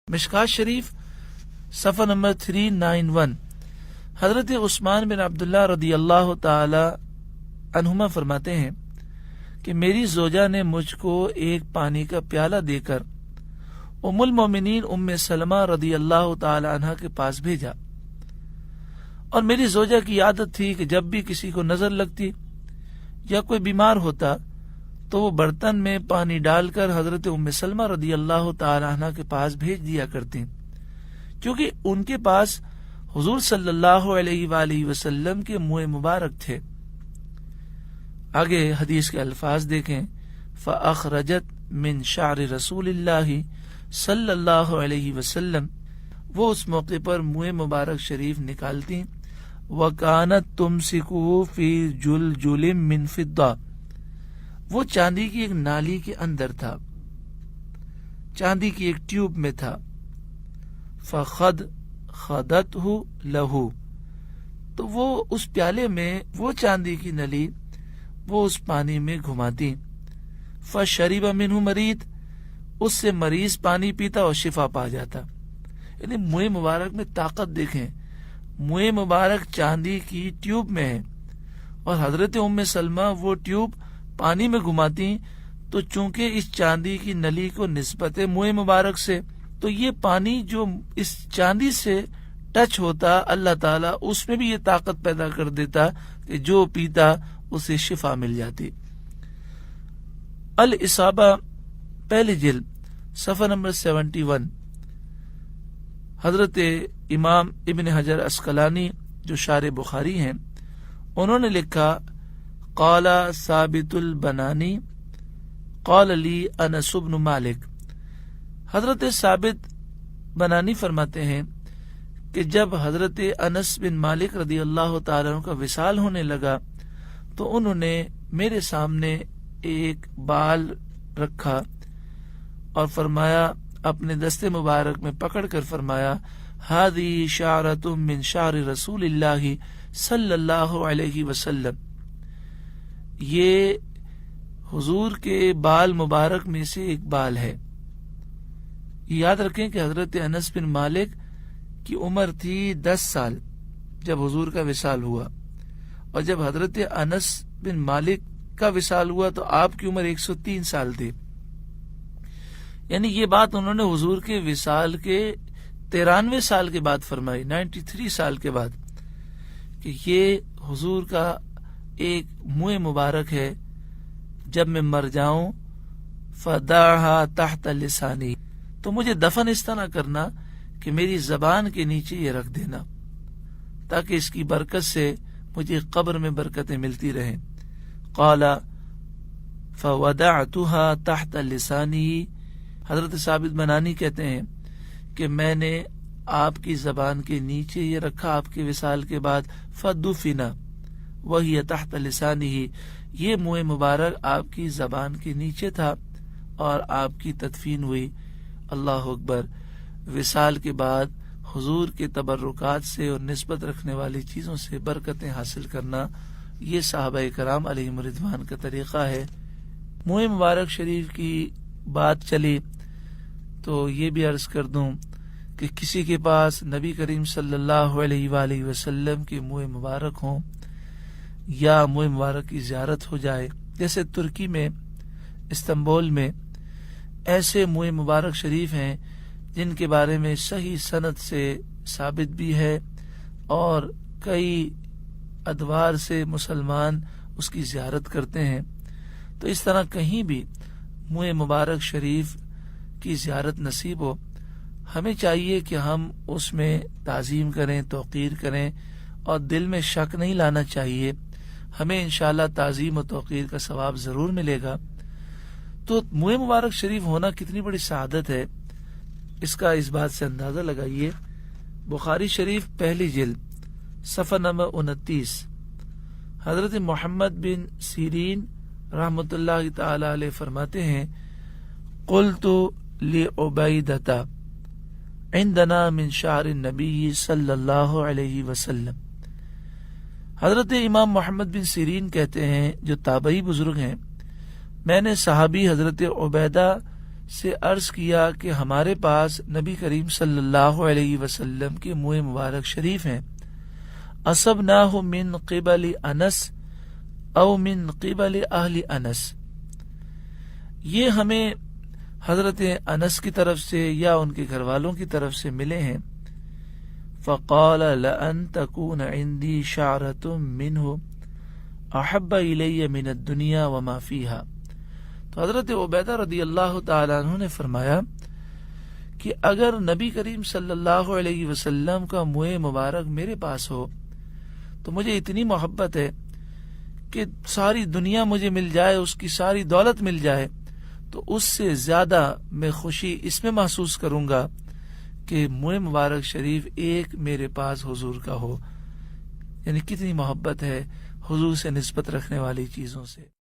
مشکات شریف صفحہ نمبر 391 حضرت عثمان بن عبداللہ رضی اللہ تعالی عنہما فرماتے ہیں کہ میری زوجہ نے مجھ کو ایک پانی کا پیالہ دے کر ام المومنین ام سلمہ رضی اللہ تعالی عنہ کے پاس بھیجا، اور میری زوجہ کی عادت تھی کہ جب بھی کسی کو نظر لگتی یا کوئی بیمار ہوتا تو وہ برتن میں پانی ڈال کر حضرت ام سلمہ رضی اللہ تعالی عنہ کے پاس بھیج دیا کرتی، کیونکہ ان کے پاس حضور صلی اللہ علیہ وآلہ وسلم کے منہ مبارک تھے۔ آگے حدیث کے الفاظ دیکھیں، فَأَخْرَجَتْ مِنْ شَعْرِ رَسُولِ اللَّهِ صلی اللہ علیہ وسلم، وہ اس موقع پر منہ مبارک شریف نکالتی، وَكَانَتْ تُمْسِكُهُ فِي جُلْجُلٍ مِّن فِضَّةٍ، وہ چاندی کی ایک نالی کے اندر تھا، چاندی کی ایک ٹیوب میں تھا، فَخَدَتْهُ لَهُ، تو وہ اس پیالے میں وہ چاندی کی نلی وہ اس پانی میں گھماتی، فَشَرِبَ مِنْهُ مَرِيضٌ، اس سے مریض پانی پیتا اور شفا پا جاتا۔ یعنی منہ مبارک میں طاقت دیکھیں، منہ مبارک چاندی کی ٹیوب میں ہے اور حضرت ام سلمہ وہ ٹیوب پانی میں گھماتی، تو چونکہ اس چاندی کی نلی کو نسبت ہے منہ مبارک سے، تو یہ پانی جو اس چاندی سے ٹچ ہوتا اللہ تعالیٰ اس میں بھی یہ طاقت پیدا کر دیتا کہ جو پیتا اسے شفا مل جاتی۔ الاصابہ پہلی جلد صفحہ نمبر 71 حضرت امام ابن حجر عسقلانی جو شارح بخاری ہیں، انہوں نے لکھا، قال ثابت البنانی قال لی انس بن مالک، حضرت ثابت بنانی فرماتے ہیں کہ جب حضرت انس بن مالک رضی اللہ تعالیٰ عنہ کا وصال ہونے لگا تو انہوں نے میرے سامنے ایک بال رکھا اور فرمایا، اپنے دستے مبارک میں پکڑ کر فرمایا، ہذی شعرۃ من شعر رسول اللہ صلی اللہ علیہ وسلم، یہ حضور کے بال مبارک میں سے ایک بال ہے۔ یاد رکھیں کہ حضرت انس بن مالک کی عمر تھی 10 سال جب حضور کا وصال ہوا، اور جب حضرت انس بن مالک کا وصال ہوا تو آپ کی عمر 103 سال تھی۔ یعنی یہ بات انہوں نے حضور کے وصال کے 93 سال کے بعد فرمائی، 93 سال کے بعد، کہ یہ حضور کا ایک منہ مبارک ہے، جب میں مر جاؤں فدعها تحت لسانی، تو مجھے دفن اس طرح کرنا کہ میری زبان کے نیچے یہ رکھ دینا، تاکہ اس کی برکت سے مجھے قبر میں برکتیں ملتی رہیں۔ قال فوضعتها تحت لسانی، حضرت ثابت بنانی کہتے ہیں کہ میں نے آپ کی زبان کے نیچے یہ رکھا آپ کے وصال کے بعد، فدفن وہی تحت لسانی، یہ منہ مبارک آپ کی زبان کے نیچے تھا اور آپ کی تدفین ہوئی۔ اللہ اکبر۔ وصال کے بعد حضور کے تبرکات سے اور نسبت رکھنے والی چیزوں سے برکتیں حاصل کرنا، یہ صحابہ کرام علیہم رضوان کا طریقہ ہے۔ منہ مبارک شریف کی بات چلی تو یہ بھی عرض کر دوں کہ کسی کے پاس نبی کریم صلی اللہ علیہ وآلہ وسلم کے منہ مبارک ہوں یا منہ مبارک کی زیارت ہو جائے، جیسے ترکی میں استنبول میں ایسے منہ مبارک شریف ہیں جن کے بارے میں صحیح سند سے ثابت بھی ہے اور کئی ادوار سے مسلمان اس کی زیارت کرتے ہیں۔ تو اس طرح کہیں بھی منہ مبارک شریف کی زیارت نصیب ہو، ہمیں چاہیے کہ ہم اس میں تعظیم کریں، توقیر کریں، اور دل میں شک نہیں لانا چاہیے۔ ہمیں انشاءاللہ تعظیم و توقیر کا ثواب ضرور ملے گا۔ تو منہ مبارک شریف ہونا کتنی بڑی سعادت ہے، اس کا اس بات سے اندازہ لگائیے۔ بخاری شریف پہلی جلد صفحہ نمبر 29 حضرت محمد بن سیرین رحمۃ اللہ تعالی علیہ فرماتے ہیں، قلت لعبیدۃ عندنا من شعر النبی صلی اللہ علیہ وسلم، حضرت امام محمد بن سیرین کہتے ہیں جو تابعی بزرگ ہیں، میں نے صحابی حضرت عبیدہ سے عرض کیا کہ ہمارے پاس نبی کریم صلی اللہ علیہ وسلم کے منہ مبارک شریف ہیں، اصبناہ من قبل انس او من قبل اہل انس، یہ ہمیں حضرت انس کی طرف سے یا ان کے گھر والوں کی طرف سے ملے ہیں۔ فقال لأن تكون عندي شعرة منه احب الی من الدنیا وما فیہا، تو حضرت عبیدہ رضی اللہ تعالی عنہ نے فرمایا کہ اگر نبی کریم صلی اللہ علیہ وسلم کا منہ مبارک میرے پاس ہو تو مجھے اتنی محبت ہے کہ ساری دنیا مجھے مل جائے، اس کی ساری دولت مل جائے، تو اس سے زیادہ میں خوشی اس میں محسوس کروں گا کہ منہ مبارک شریف ایک میرے پاس حضور کا ہو۔ یعنی کتنی محبت ہے حضور سے نسبت رکھنے والی چیزوں سے۔